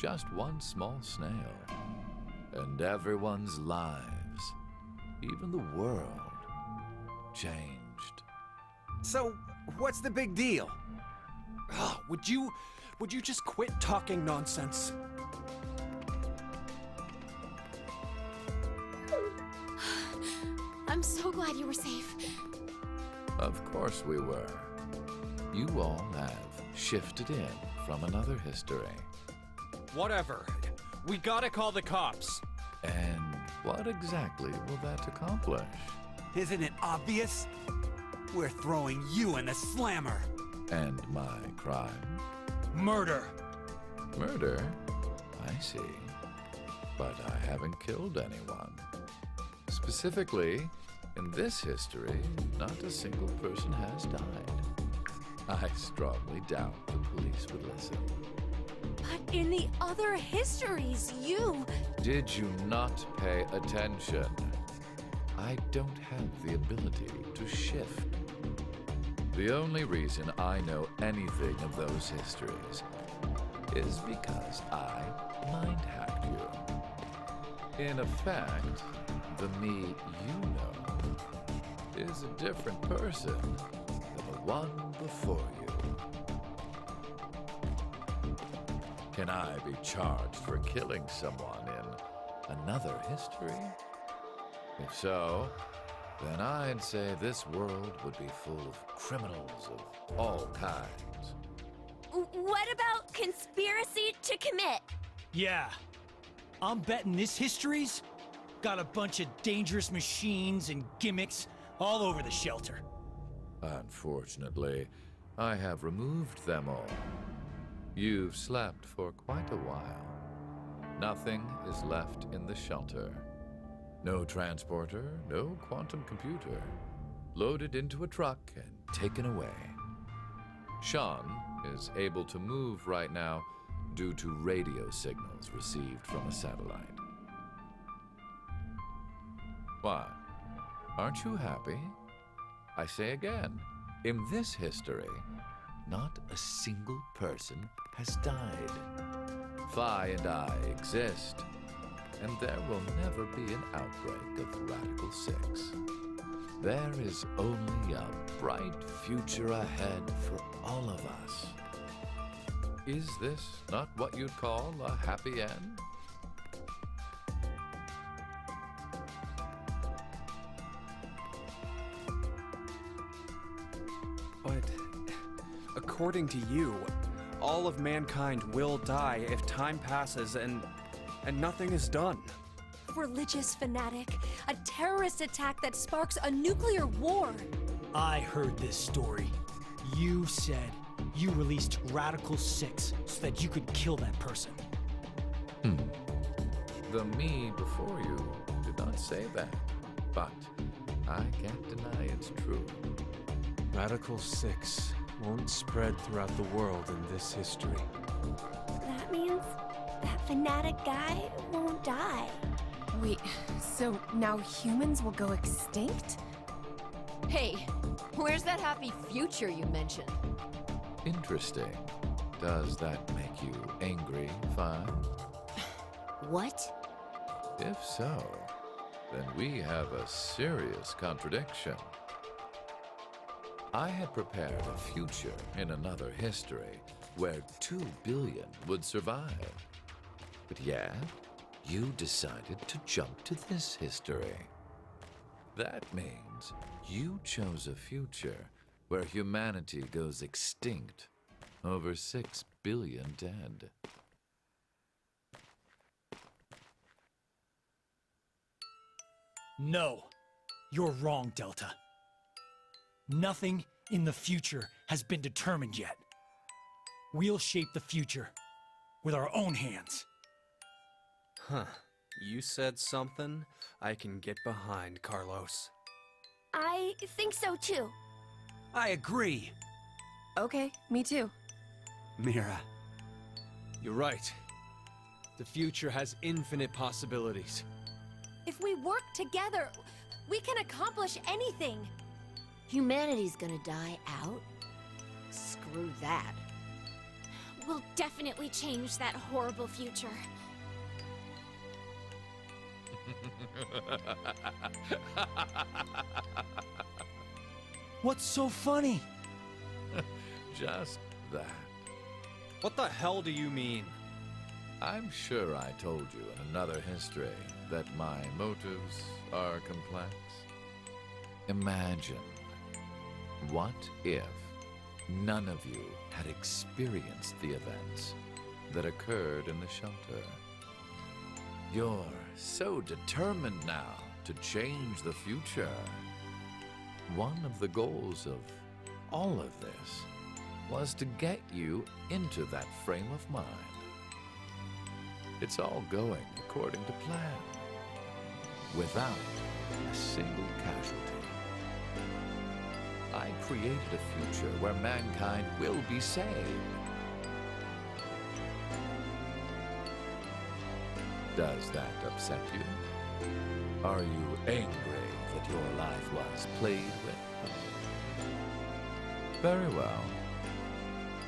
Just one small snail, and everyone's lives, even the world, changed. So, what's the big deal? Ugh, would you just quit talking nonsense? I'm so glad you were safe. Of course we were. You all have shifted in from another history. Whatever. We gotta call the cops. And what exactly will that accomplish? Isn't it obvious? We're throwing you in the slammer. And my crime? Murder. Murder? I see. But I haven't killed anyone. Specifically, in this history, not a single person has died. I strongly doubt the police would listen. But in the other histories, you... Did you not pay attention? I don't have the ability to shift. The only reason I know anything of those histories is because I mind-hacked you. In effect, the me you know is a different person than the one before you. Can I be charged for killing someone in another history? If so, then I'd say this world would be full of criminals of all kinds. What about conspiracy to commit? Yeah. I'm betting this history's got a bunch of dangerous machines and gimmicks all over the shelter. Unfortunately, I have removed them all. You've slept for quite a while. Nothing is left in the shelter. No transporter, no quantum computer. Loaded into a truck and taken away. Sean is able to move right now due to radio signals received from a satellite. Why? Aren't you happy? I say again, in this history, not a single person has died. Phi and I exist, and there will never be an outbreak of Radical 6. There is only a bright future ahead for all of us. Is this not what you'd call a happy end? But according to you, all of mankind will die if time passes and nothing is done. Religious fanatic, a terrorist attack that sparks a nuclear war. I heard this story. You said you released Radical 6 so that you could kill that person. The me before you did not say that, but I can't deny it's true. Radical 6 won't spread throughout the world in this history. That means that fanatic guy won't die. Wait, so now humans will go extinct? Hey, where's that happy future you mentioned? Interesting. Does that make you angry, Phi? What? If so, then we have a serious contradiction. I had prepared a future in another history where 2 billion would survive. But yet, you decided to jump to this history. That means you chose a future where humanity goes extinct, over 6 billion dead. No, you're wrong, Delta. Nothing in the future has been determined yet. We'll shape the future with our own hands. Huh. You said something I can get behind, Carlos. I think so too. I agree. Okay, me too. Mira. You're right. The future has infinite possibilities. If we work together, we can accomplish anything. Humanity's gonna die out? Screw that. We'll definitely change that horrible future. What's so funny? Just that. What the hell do you mean? I'm sure I told you in another history that my motives are complex. Imagine, what if none of you had experienced the events that occurred in the shelter? You're so determined now to change the future. One of the goals of all of this was to get you into that frame of mind. It's all going according to plan, without a single casualty. I created a future where mankind will be saved. Does that upset you? Are you angry that your life was played with? Very well.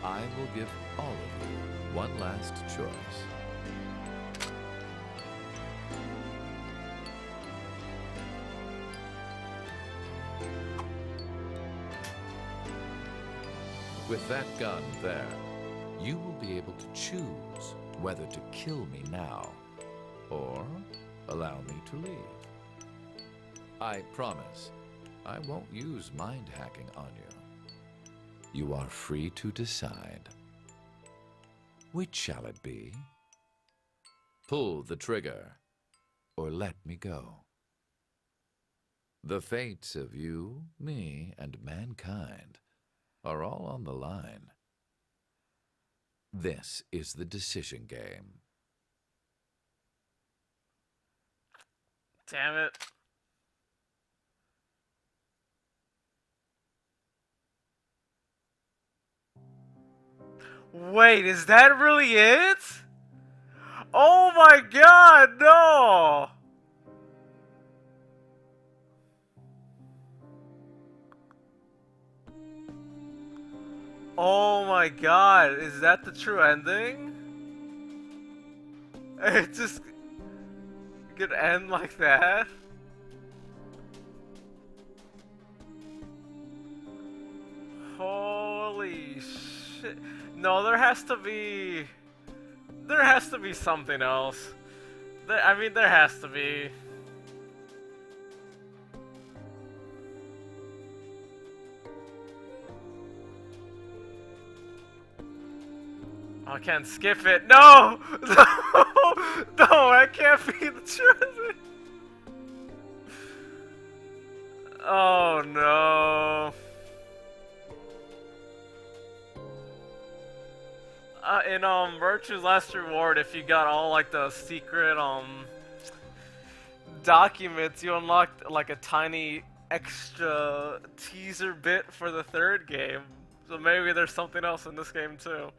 I will give all of you one last choice. With that gun there, you will be able to choose whether to kill me now or allow me to leave. I promise I won't use mind hacking on you. You are free to decide. Which shall it be? Pull the trigger or let me go. The fates of you, me, and mankind are all on the line. This is the decision game. Damn it. Wait, is that really it? Oh my god, no! Oh my god, is that the true ending? It just could end like that? Holy shit. No, there has to be something else. There has to be. I can't skip it. No! No! No, that can't be the truth. Oh no. In Virtue's Last Reward, if you got all like the secret documents, you unlocked like a tiny extra teaser bit for the third game. So maybe there's something else in this game too.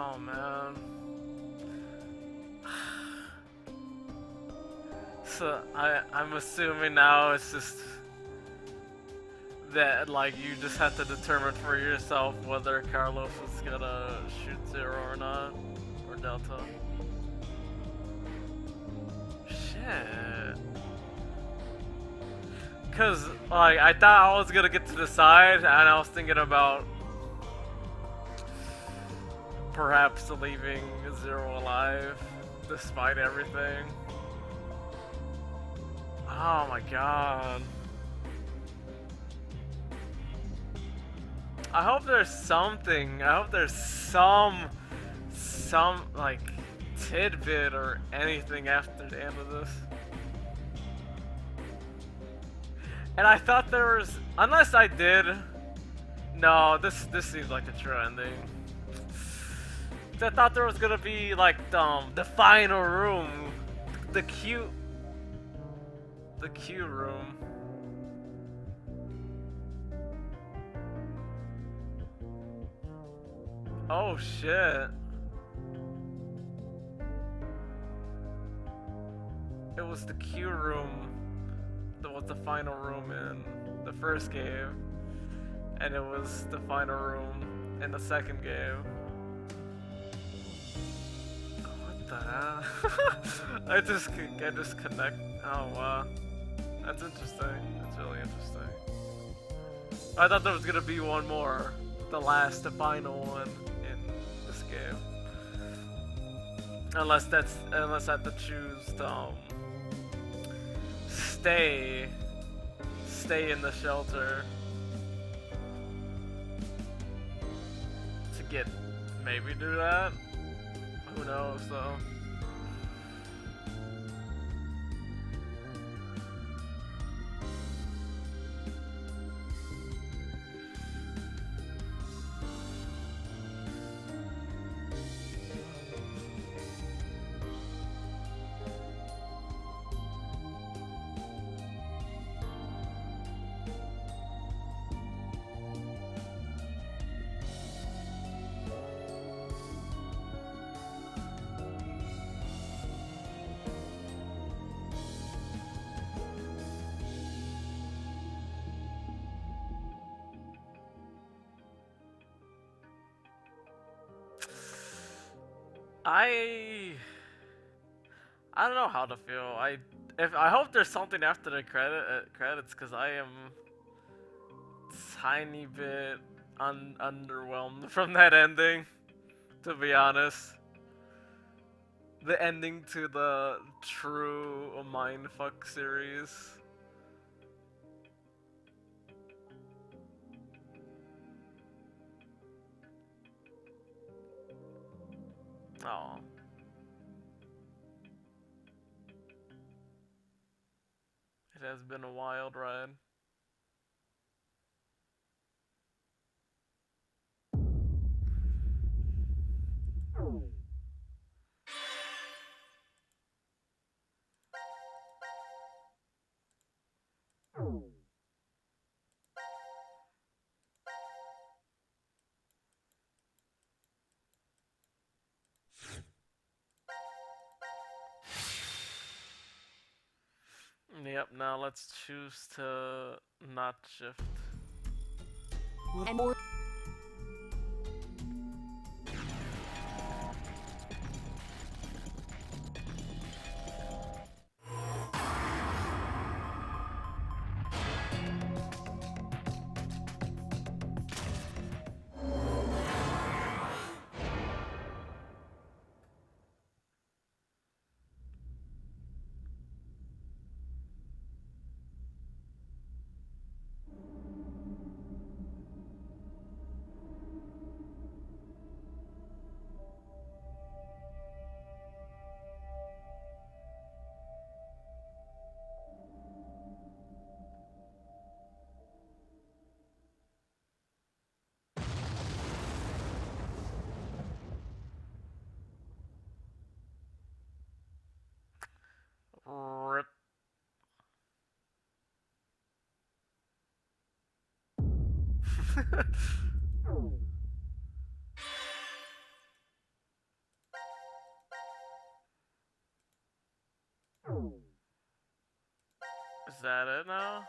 Oh man. So I'm assuming now it's just that like you just have to determine for yourself whether Carlos is gonna shoot Zero or not, or Delta. Shit. Cause like I thought I was gonna get to decide, and I was thinking about perhaps leaving Zero alive. despite everything. Oh my god. I hope there's something. I hope there's some like tidbit or anything after the end of this. And I thought there was, unless I did. No, this seems like the true ending. I thought there was gonna be like the final room, the Q room. Oh shit. It was the Q room that was the final room in the first game. And it was the final room in the second game. What the hell? I just connect. Oh wow. That's interesting. That's really interesting. I thought there was gonna be one more. The final one in this game. Unless I have to choose stay in the shelter to maybe do that. Who knows though. I don't know how to feel. I hope there's something after the credits, because I am tiny bit underwhelmed from that ending, to be honest. The ending to the true Mindfuck series. Oh. It has been a wild ride. Yep, now let's choose to not shift. And more. Rip. Is that it now?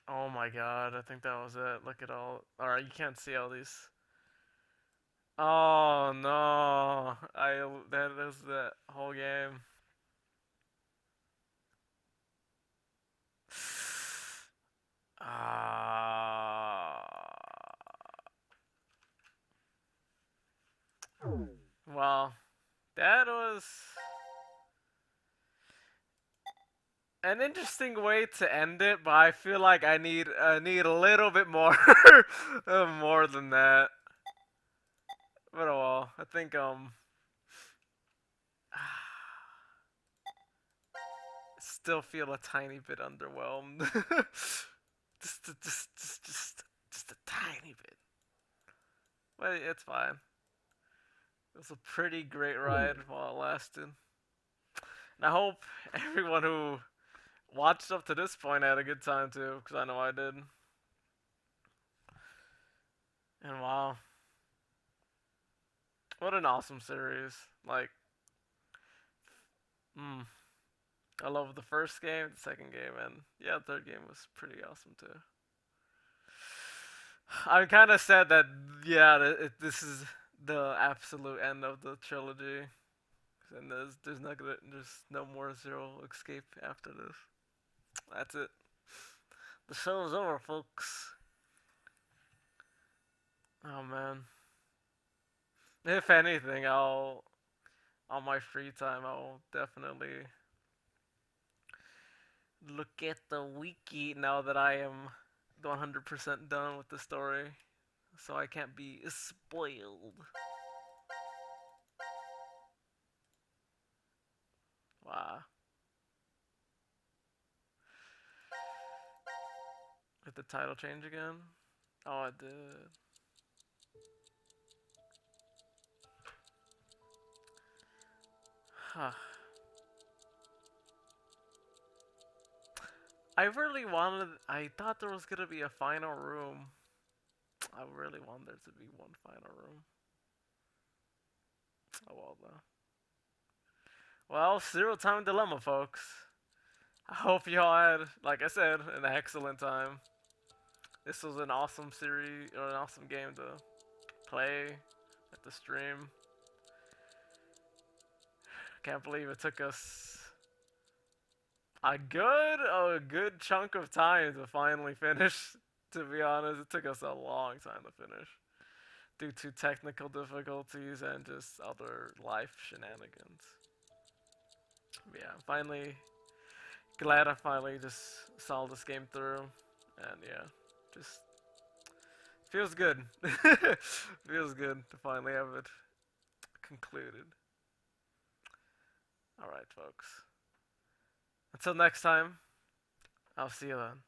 Oh my god, I think that was it. Look at all. Alright, you can't see all these. Oh no. That is the whole game. Well, was an interesting way to end it, but I feel like I need a little bit more more than that. But oh well, I think still feel a tiny bit underwhelmed. just a tiny bit. But it's fine. It was a pretty great ride while it lasted. And I hope everyone who watched up to this point had a good time too, because I know I did. And wow. What an awesome series. Like, I love the first game, the second game, and yeah, the third game was pretty awesome too. I'm kind of sad that, yeah, this is the absolute end of the trilogy. And there's no more Zero Escape after this. That's it. The show's over, folks. Oh man. If anything, on my free time, I'll definitely look at the wiki now that I am 100% done with the story, so I can't be spoiled. Wow. Did the title change again? Oh, it did. Huh. I thought there was gonna be a final room. I really wanted there to be one final room. Oh well though. Well, Zero Time Dilemma, folks. I hope y'all had, like I said, an excellent time. This was an awesome series, or an awesome game to play at the stream. Can't believe it took us a good chunk of time to finally finish. To be honest, it took us a long time to finish due to technical difficulties and just other life shenanigans. But yeah, I'm finally glad I finally just saw this game through, and yeah, just feels good. Feels good to finally have it concluded. Alright, folks. Until next time, I'll see you then.